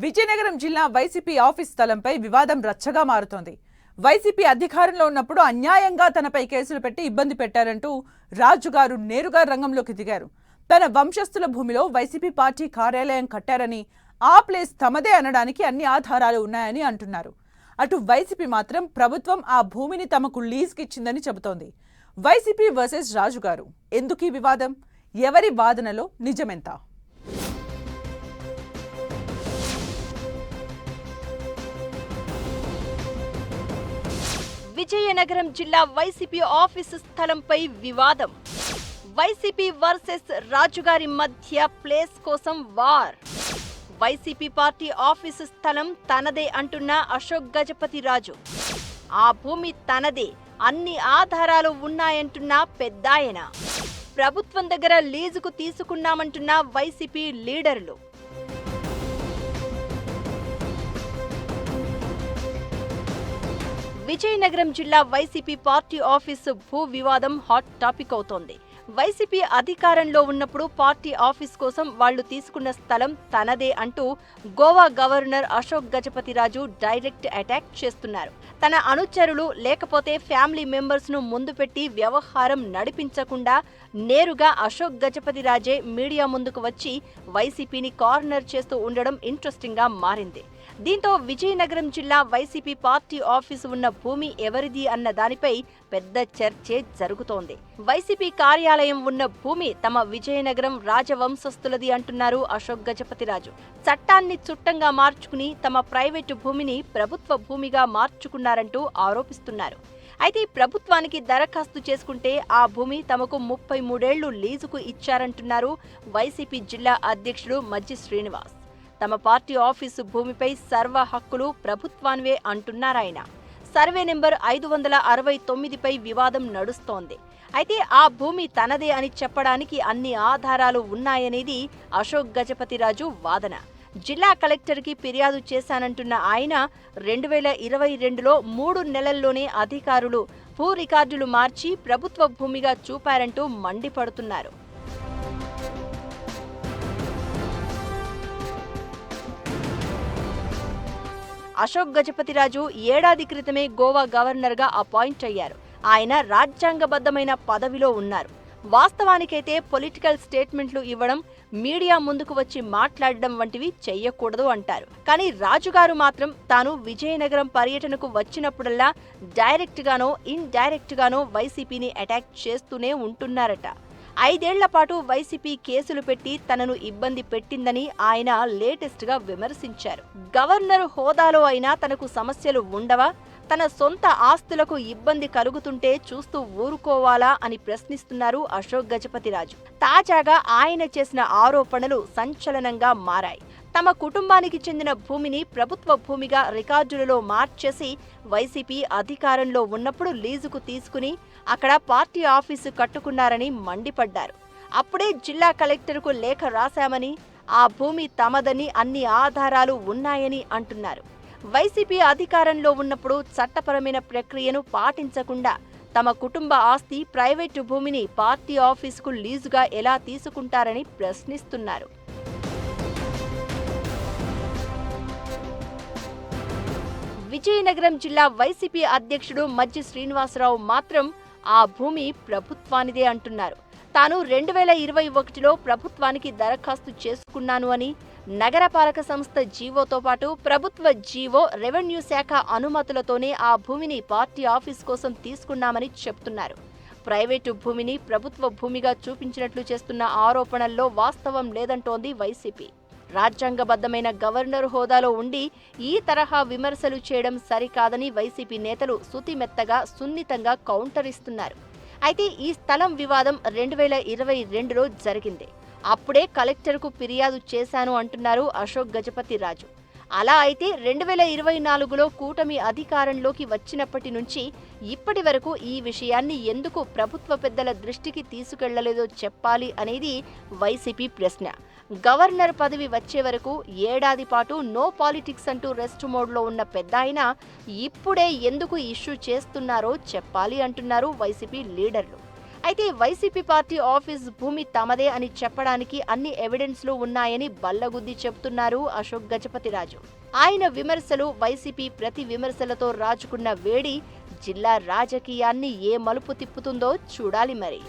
విజయనగరం జిల్లా YCP office స్థలంపై వివాదం రచ్చగా మారుతోంది. వైసీపీ అధికారంలో ఉన్నప్పుడు అన్యాయంగా తనపై కేసులు పెట్టి ఇబ్బంది పెట్టారంటూ రాజుగారు నేరుగా రంగంలోకి దిగారు. తన వంశస్థుల భూమిలో వైసీపీ పార్టీ కార్యాలయం కట్టారని, ఆ ప్లేస్ తమదే అనడానికి అన్ని ఆధారాలు ఉన్నాయని అంటున్నారు. అటు వైసీపీ మాత్రం ప్రభుత్వం ఆ భూమిని తమకు లీజ్కి ఇచ్చిందని చెబుతోంది. వైసీపీ వర్సెస్ రాజుగారు. ఎందుకీ వివాదం? ఎవరి వాదనలో నిజమెంత? విజయనగరం జిల్లా వైసీపీ ఆఫీసు స్థలంపై వివాదం. వైసీపీ వర్సెస్ రాజుగారి మధ్య ప్లేస్ కోసం వార్. వైసీపీ పార్టీ ఆఫీసు స్థలం తనదే అంటున్న అశోక్ గజపతి రాజు. ఆ భూమి తనదే, అన్ని ఆధారాలు ఉన్నాయంటున్న పెద్దాయన. ప్రభుత్వం దగ్గర లీజుకు తీసుకున్నామంటున్న వైసీపీ లీడర్లు. విజయనగరం జిల్లా వైసీపీ పార్టీ ఆఫీసు భూ వివాదం హాట్ టాపిక్ అవుతోంది. వైసీపీ అధికారంలో ఉన్నప్పుడు పార్టీ ఆఫీస్ కోసం వాళ్లు తీసుకున్న స్థలం తనదే అంటూ Goa governor Ashok Gajapathiraju direct attack చేస్తున్నారు. తన అనుచరులు లేకపోతే ఫ్యామిలీ మెంబర్స్ ను ముందు పెట్టి వ్యవహారం నడిపించకుండా నేరుగా అశోక్ గజపతిరాజే మీడియా ముందుకు వచ్చి వైసీపీని కార్నర్ చేస్తూ ఉండడం ఇంట్రెస్టింగ్ గా మారింది. దీంతో విజయనగరం జిల్లా వైసీపీ పార్టీ ఆఫీసు ఉన్న భూమి ఎవరిది అన్న దానిపై పెద్ద చర్చే జరుగుతోంది. వైసీపీ కార్యాలయం ఉన్న భూమి తమ విజయనగరం రాజవంశస్థులది అంటున్నారు అశోక్ గజపతిరాజు. చట్టాన్ని చుట్టంగా మార్చుకుని తమ ప్రైవేటు భూమిని ప్రభుత్వ భూమిగా మార్చుకున్నారంటూ ఆరోపిస్తున్నారు. అయితే ప్రభుత్వానికి దరఖాస్తు చేసుకుంటే ఆ భూమి తమకు 33 ఏళ్లు లీజుకు ఇచ్చారంటున్నారు వైసీపీ జిల్లా అధ్యక్షుడు మజ్జి శ్రీనివాస్. తమ పార్టీ ఆఫీసు భూమిపై సర్వ హక్కులు ప్రభుత్వానివే అంటున్నారాయన. సర్వే నెంబర్ 569పై వివాదం నడుస్తోంది. అయితే ఆ భూమి తనదే అని చెప్పడానికి అన్ని ఆధారాలు ఉన్నాయనేది అశోక్ గజపతిరాజు వాదన. జిల్లా కలెక్టర్కి ఫిర్యాదు చేశానంటున్న ఆయన 2022లో 3 నెలల్లోనే అధికారులు భూ రికార్డులు మార్చి ప్రభుత్వ భూమిగా చూపారంటూ మండిపడుతున్నారు. అశోక్ గజపతిరాజు ఏడాది క్రితమే గోవా గవర్నర్గా అపాయింట్ అయ్యారు. ఆయన రాజ్యాంగబద్ధమైన పదవిలో ఉన్నారు. వాస్తవానికైతే పొలిటికల్ స్టేట్మెంట్లు ఇవ్వడం, మీడియా ముందుకు వచ్చి మాట్లాడడం వంటివి చెయ్యకూడదు అంటారు. కానీ రాజుగారు మాత్రం తాను విజయనగరం పర్యటనకు వచ్చినప్పుడల్లా డైరెక్ట్ గానో ఇండైరెక్ట్ గానో వైసీపీని అటాక్ చేస్తూనే ఉంటున్నారట. 5 ఏళ్ల పాటు వైసీపీ కేసులు పెట్టి తనను ఇబ్బంది పెట్టిందని ఆయన లేటెస్ట్ గా విమర్శించారు. గవర్నర్ హోదాలో అయినా తనకు సమస్యలు ఉండవా? తన సొంత ఆస్తులకు ఇబ్బంది కలుగుతుంటే చూస్తూ ఊరుకోవాలా అని ప్రశ్నిస్తున్నారు అశోక్ గజపతిరాజు. తాజాగా ఆయన చేసిన ఆరోపణలు సంచలనంగా మారాయి. తమ కుటుంబానికి చెందిన భూమిని ప్రభుత్వ భూమిగా రికార్డులలో మార్చేసి వైసీపీ అధికారంలో ఉన్నప్పుడు లీజుకు తీసుకుని అక్కడ పార్టీ ఆఫీసు కట్టుకున్నారని మండిపడ్డారు. అప్పుడే జిల్లా కలెక్టర్కు లేఖ రాశామని, ఆ భూమి తమదని అన్ని ఆధారాలు ఉన్నాయని అంటున్నారు. వైసీపీ అధికారంలో ఉన్నప్పుడు చట్టపరమైన ప్రక్రియను పాటించకుండా తమ కుటుంబ ఆస్తి ప్రైవేటు భూమిని పార్టీ ఆఫీసుకు లీజుగా ఎలా తీసుకుంటారని ప్రశ్నిస్తున్నారు. విజయనగరం జిల్లా వైసీపీ అధ్యక్షుడు మజ్జి శ్రీనివాసరావు మాత్రం ఆ భూమి ప్రభుత్వానిదే అంటున్నారు. తాను 2021లో ప్రభుత్వానికి దరఖాస్తు చేసుకున్నాను అని, నగరపాలక సంస్థ జీవోతో పాటు ప్రభుత్వ జీవో, రెవెన్యూ శాఖ అనుమతులతోనే ఆ భూమిని పార్టీ ఆఫీస్ కోసం తీసుకున్నామని చెప్తున్నారు. ప్రైవేటు భూమిని ప్రభుత్వ భూమిగా చూపించినట్లు చేస్తున్న ఆరోపణల్లో వాస్తవం లేదంటోంది వైసీపీ. రాజ్యాంగబద్ధమైన గవర్నర్ హోదాలో ఉండి ఈ తరహా విమర్శలు చేయడం సరికాదని వైసీపీ నేతలు సుతిమెత్తగా సున్నితంగా కౌంటర్ ఇస్తున్నారు. అయితే ఈ స్థలం వివాదం 2022లో జరిగింది. అప్పుడే కలెక్టర్కు ఫిర్యాదు చేశాను అంటున్నారు అశోక్ గజపతి రాజు. అలా అయితే 2024లో కూటమి అధికారంలోకి వచ్చినప్పటి నుంచి ఇప్పటి వరకు ఈ విషయాన్ని ఎందుకు ప్రభుత్వ పెద్దల దృష్టికి తీసుకెళ్లలేదో చెప్పాలి అనేది వైసీపీ ప్రశ్న. గవర్నర్ పదవి వచ్చే వరకు ఏడాది పాటు నో పాలిటిక్స్ అంటూ రెస్ట్ మోడ్లో ఉన్న పెద్దాయన ఇప్పుడే ఎందుకు ఇష్యూ చేస్తున్నారో చెప్పాలి అంటున్నారు వైసీపీ లీడర్లు. అయితే వైసీపీ పార్టీ ఆఫీస్ భూమి తమదే అని చెప్పడానికి అన్ని ఎవిడెన్స్లు ఉన్నాయని బల్లగుద్ది చెబుతున్నారు అశోక్ గజపతిరాజు. ఆయన విమర్శలు, వైసీపీ ప్రతి విమర్శలతో రాజుకున్న వేడి జిల్లా రాజకీయాన్ని ఏ మలుపు తిప్పుతుందో చూడాలి మరి.